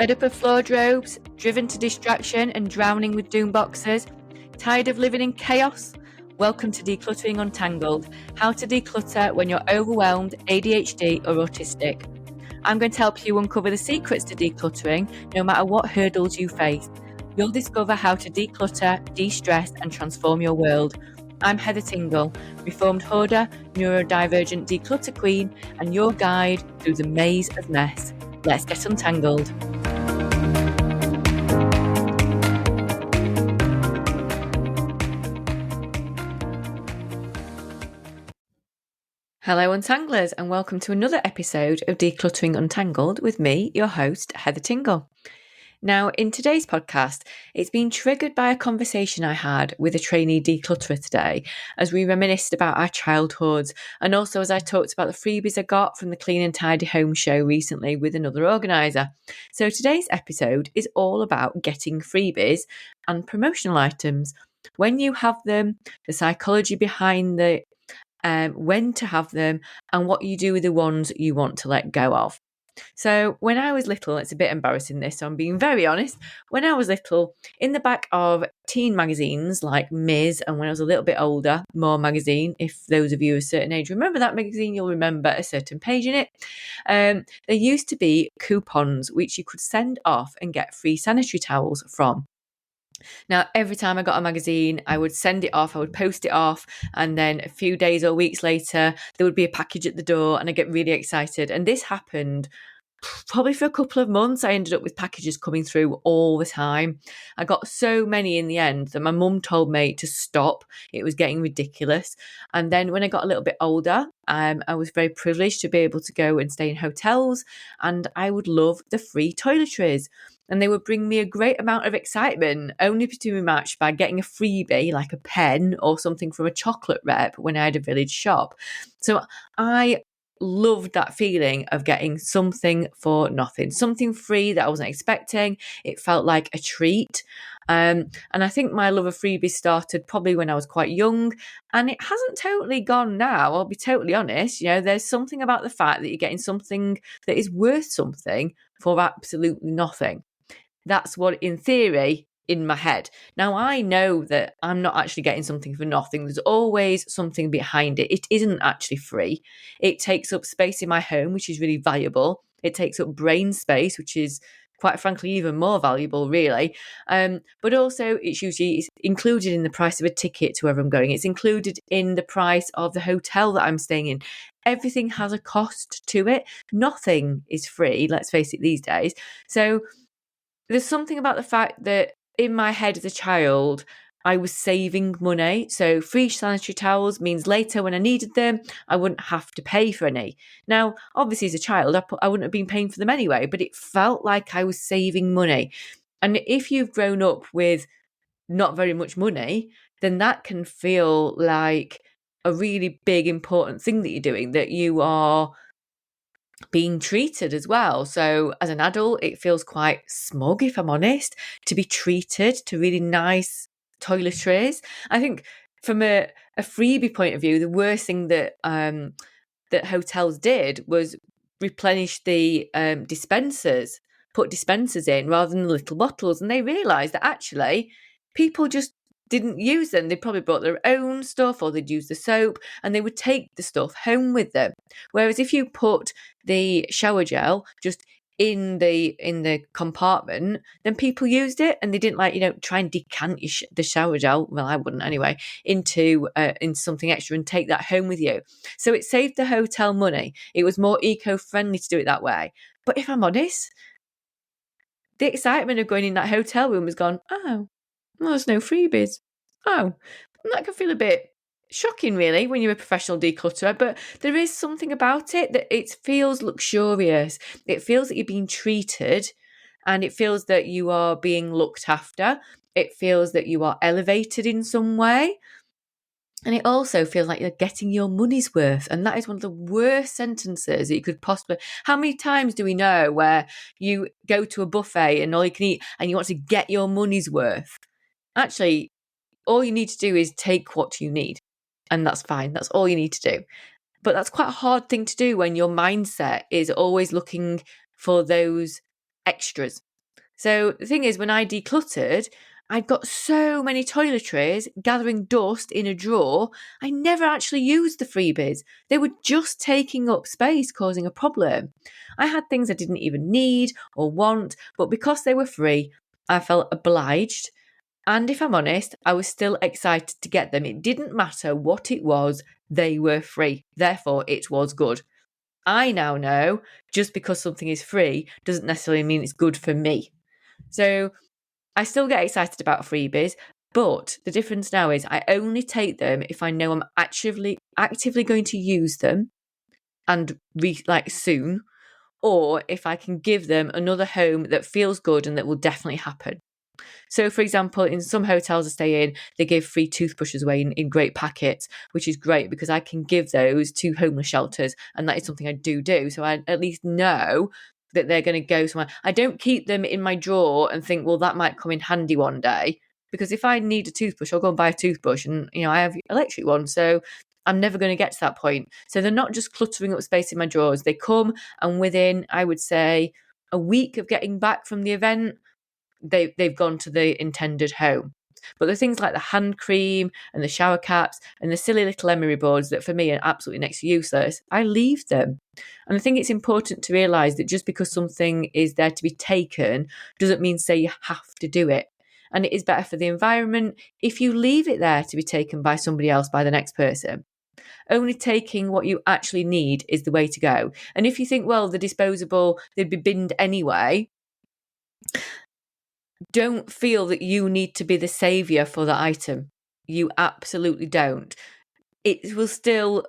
Fed up of floor robes, driven to distraction and drowning with doom boxes? Tired of living in chaos? Welcome to Decluttering Untangled, how to declutter when you're overwhelmed, ADHD or autistic. I'm going to help you uncover the secrets to decluttering, no matter what hurdles you face. You'll discover how to declutter, de-stress and transform your world. I'm Heather Tingle, reformed hoarder, neurodivergent declutter queen, and your guide through the maze of mess. Let's get untangled. Hello Untanglers, and welcome to another episode of Decluttering Untangled with me, your host, Heather Tingle. Now, in today's podcast, it's been triggered by a conversation I had with a trainee declutterer today as we reminisced about our childhoods, and also as I talked about the freebies I got from the Clean and Tidy Home show recently with another organiser. So today's episode is all about getting freebies and promotional items. When you have them, the psychology behind when to have them, and what you do with the ones you want to let go of. So when I was little, it's a bit embarrassing this, so I'm being very honest. When I was little, in the back of teen magazines like Ms, and when I was a little bit older, More magazine, if those of you of a certain age remember that magazine, you'll remember a certain page in it. There used to be coupons which you could send off and get free sanitary towels from. Now, every time I got a magazine, I would send it off, I would post it off, and then a few days or weeks later, there would be a package at the door, and I get really excited. And this happened probably for a couple of months. I ended up with packages coming through all the time. I got so many in the end that my mum told me to stop. It was getting ridiculous. And then when I got a little bit older, I was very privileged to be able to go and stay in hotels, and I would love the free toiletries. And they would bring me a great amount of excitement, only to be matched by getting a freebie like a pen or something from a chocolate rep when I had a village shop. So I loved that feeling of getting something for nothing, something free that I wasn't expecting. It felt like a treat. And I think my love of freebies started probably when I was quite young, and it hasn't totally gone now. I'll be totally honest. You know, there's something about the fact that you're getting something that is worth something for absolutely nothing. That's what, in theory, in my head. Now, I know that I'm not actually getting something for nothing. There's always something behind it. It isn't actually free. It takes up space in my home, which is really valuable. It takes up brain space, which is quite frankly even more valuable, really. But also it's included in the price of a ticket to wherever I'm going. It's included in the price of the hotel that I'm staying in. Everything has a cost to it. Nothing is free, let's face it, these days. So there's something about the fact that in my head as a child, I was saving money. So free sanitary towels means later when I needed them, I wouldn't have to pay for any. Now, obviously as a child, I wouldn't have been paying for them anyway, but it felt like I was saving money. And if you've grown up with not very much money, then that can feel like a really big, important thing that you're doing, that you are being treated as well. So as an adult, it feels quite smug, if I'm honest, to be treated to really nice toiletries. I think from a freebie point of view, the worst thing that that hotels did was replenish the dispensers, put dispensers in rather than the little bottles. And they realised that actually people just didn't use them. They probably brought their own stuff, or they'd use the soap, and they would take the stuff home with them. Whereas if you put the shower gel just in the compartment, then people used it, and they didn't try and decant the shower gel. Well, I wouldn't anyway, into something extra and take that home with you. So it saved the hotel money. It was more eco-friendly to do it that way. But if I'm honest, the excitement of going in that hotel room was gone. Oh, well, there's no freebies. Oh, that can feel a bit shocking, really, when you're a professional declutterer, but there is something about it that it feels luxurious. It feels that you're being treated, and it feels that you are being looked after. It feels that you are elevated in some way. And it also feels like you're getting your money's worth. And that is one of the worst sentences that you could possibly... How many times do we know where you go to a buffet and all you can eat and you want to get your money's worth? Actually, all you need to do is take what you need. And that's fine. That's all you need to do. But that's quite a hard thing to do when your mindset is always looking for those extras. So the thing is, when I decluttered, I'd got so many toiletries gathering dust in a drawer, I never actually used the freebies. They were just taking up space, causing a problem. I had things I didn't even need or want, but because they were free, I felt obliged. And if I'm honest, I was still excited to get them. It didn't matter what it was, they were free. Therefore, it was good. I now know just because something is free doesn't necessarily mean it's good for me. So I still get excited about freebies, but the difference now is I only take them if I know I'm actively going to use them and soon, or if I can give them another home that feels good and that will definitely happen. So, for example, in some hotels I stay in, they give free toothbrushes away in great packets, which is great because I can give those to homeless shelters. And that is something I do. So I at least know that they're going to go somewhere. I don't keep them in my drawer and think, well, that might come in handy one day. Because if I need a toothbrush, I'll go and buy a toothbrush. And, I have electric ones. So I'm never going to get to that point. So they're not just cluttering up space in my drawers. They come, and within, I would say, a week of getting back from the event, they've gone to the intended home. But the things like the hand cream and the shower caps and the silly little emery boards that for me are absolutely next to useless, I leave them. And I think it's important to realise that just because something is there to be taken doesn't mean say you have to do it. And it is better for the environment if you leave it there to be taken by somebody else, by the next person. Only taking what you actually need is the way to go. And if you think, well, the disposable, they'd be binned anyway, don't feel that you need to be the saviour for the item. You absolutely don't. It's still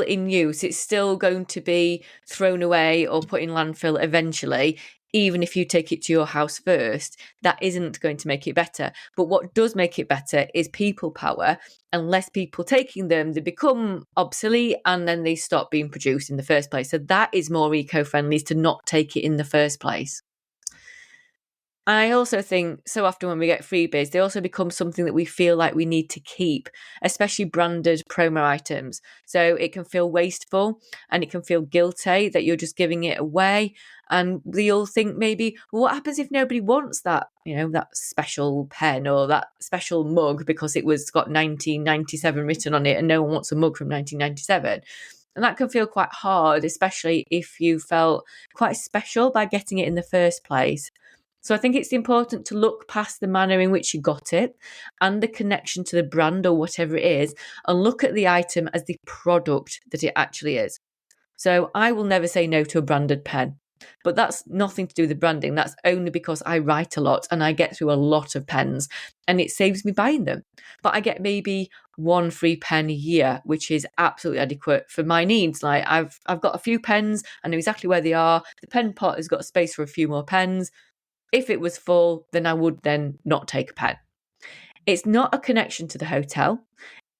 in use. It's still going to be thrown away or put in landfill eventually, even if you take it to your house first. That isn't going to make it better. But what does make it better is people power, and less people taking them, they become obsolete and then they stop being produced in the first place. So that is more eco-friendly, is to not take it in the first place. I also think so often when we get freebies, they also become something that we feel like we need to keep, especially branded promo items. So it can feel wasteful and it can feel guilty that you're just giving it away. And we all think maybe, well, what happens if nobody wants that, that special pen or that special mug because it was got 1997 written on it and no one wants a mug from 1997. And that can feel quite hard, especially if you felt quite special by getting it in the first place. So I think it's important to look past the manner in which you got it and the connection to the brand or whatever it is, and look at the item as the product that it actually is. So I will never say no to a branded pen, but that's nothing to do with the branding. That's only because I write a lot and I get through a lot of pens and it saves me buying them. But I get maybe one free pen a year, which is absolutely adequate for my needs. Like I've got a few pens, I know exactly where they are. The pen pot has got space for a few more pens. If it was full, then I would then not take a pen. It's not a connection to the hotel.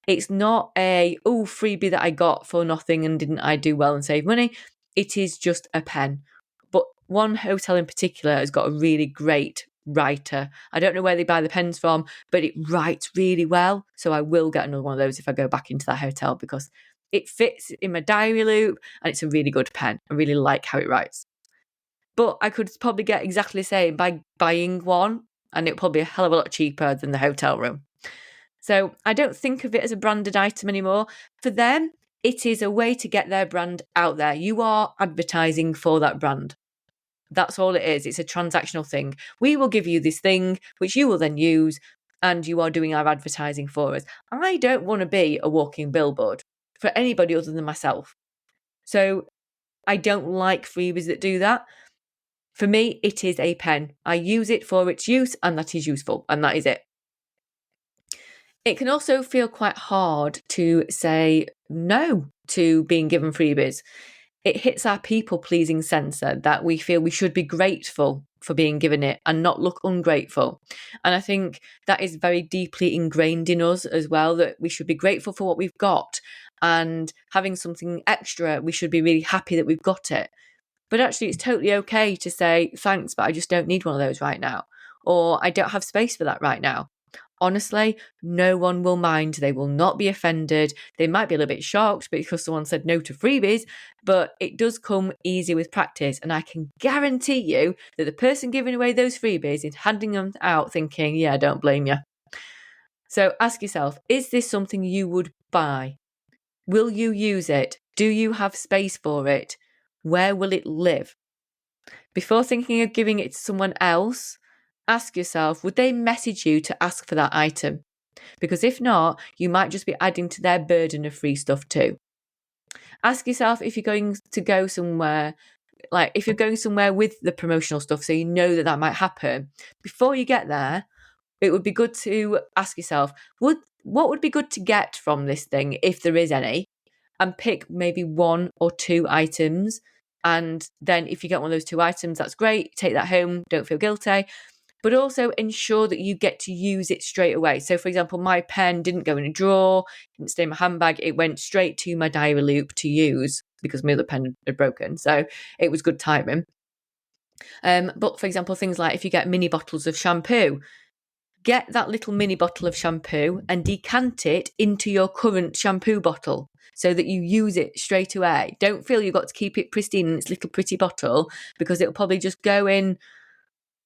It's not a, freebie that I got for nothing and didn't I do well and save money. It is just a pen. But one hotel in particular has got a really great writer. I don't know where they buy the pens from, but it writes really well. So I will get another one of those if I go back into that hotel because it fits in my diary loop and it's a really good pen. I really like how it writes. But I could probably get exactly the same by buying one, and it'll probably be a hell of a lot cheaper than the hotel room. So I don't think of it as a branded item anymore. For them, it is a way to get their brand out there. You are advertising for that brand. That's all it is. It's a transactional thing. We will give you this thing, which you will then use, and you are doing our advertising for us. I don't want to be a walking billboard for anybody other than myself. So I don't like freebies that do that. For me, it is a pen. I use it for its use, and that is useful, and that is it. It can also feel quite hard to say no to being given freebies. It hits our people-pleasing sensor that we feel we should be grateful for being given it and not look ungrateful. And I think that is very deeply ingrained in us as well, that we should be grateful for what we've got, and having something extra, we should be really happy that we've got it. But actually, it's totally okay to say, thanks, but I just don't need one of those right now. Or I don't have space for that right now. Honestly, no one will mind. They will not be offended. They might be a little bit shocked because someone said no to freebies, but it does come easy with practice. And I can guarantee you that the person giving away those freebies is handing them out thinking, yeah, I don't blame you. So ask yourself, is this something you would buy? Will you use it? Do you have space for it? Where will it live? Before thinking of giving it to someone else, ask yourself, would they message you to ask for that item? Because if not, you might just be adding to their burden of free stuff too. Ask yourself if you're going to go somewhere, like if you're going somewhere with the promotional stuff, so you know that might happen. Before you get there, it would be good to ask yourself, what would be good to get from this thing, if there is any, and pick maybe 1 or 2 items. And then if you get one of those 2 items, that's great. Take that home. Don't feel guilty. But also ensure that you get to use it straight away. So, for example, my pen didn't go in a drawer, didn't stay in my handbag. It went straight to my diary loop to use because my other pen had broken. So it was good timing. But for example, things like if you get mini bottles of shampoo, get that little mini bottle of shampoo and decant it into your current shampoo bottle so that you use it straight away. Don't feel you've got to keep it pristine in its little pretty bottle, because it'll probably just go in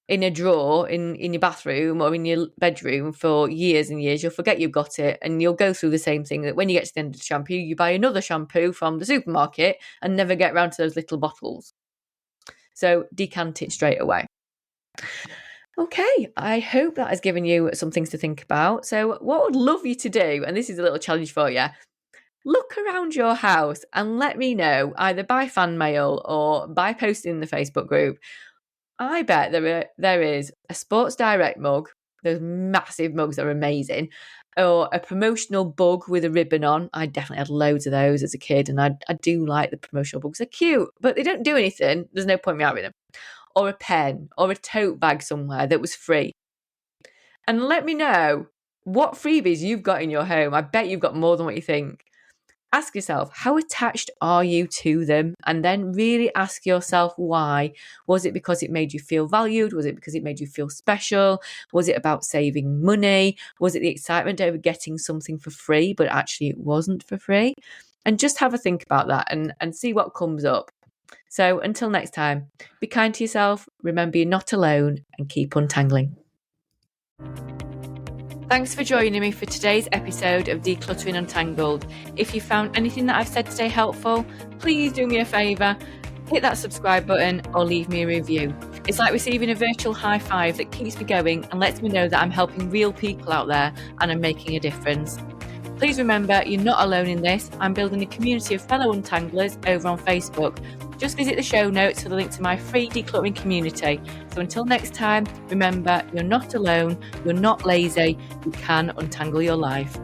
a drawer in your bathroom or in your bedroom for years and years. You'll forget you've got it, and you'll go through the same thing, that when you get to the end of the shampoo, you buy another shampoo from the supermarket and never get around to those little bottles. So decant it straight away. Okay, I hope that has given you some things to think about. So what I would love you to do, and this is a little challenge for you, look around your house and let me know, either by fan mail or by posting in the Facebook group. I bet there is a Sports Direct mug, those massive mugs are amazing, or a promotional bug with a ribbon on. I definitely had loads of those as a kid, and I do like the promotional bugs. They're cute, but they don't do anything. There's no point in me having them. Or a pen, or a tote bag somewhere that was free. And let me know what freebies you've got in your home. I bet you've got more than what you think. Ask yourself, how attached are you to them? And then really ask yourself why. Was it because it made you feel valued? Was it because it made you feel special? Was it about saving money? Was it the excitement over getting something for free, but actually it wasn't for free? And just have a think about that and see what comes up. So until next time, be kind to yourself, remember you're not alone, and keep untangling. Thanks for joining me for today's episode of Decluttering Untangled. If you found anything that I've said today helpful, please do me a favour, hit that subscribe button or leave me a review. It's like receiving a virtual high five that keeps me going and lets me know that I'm helping real people out there and I'm making a difference. Please remember, you're not alone in this. I'm building a community of fellow untanglers over on Facebook. Just visit the show notes for the link to my free decluttering community. So until next time, remember, you're not alone, you're not lazy, you can untangle your life.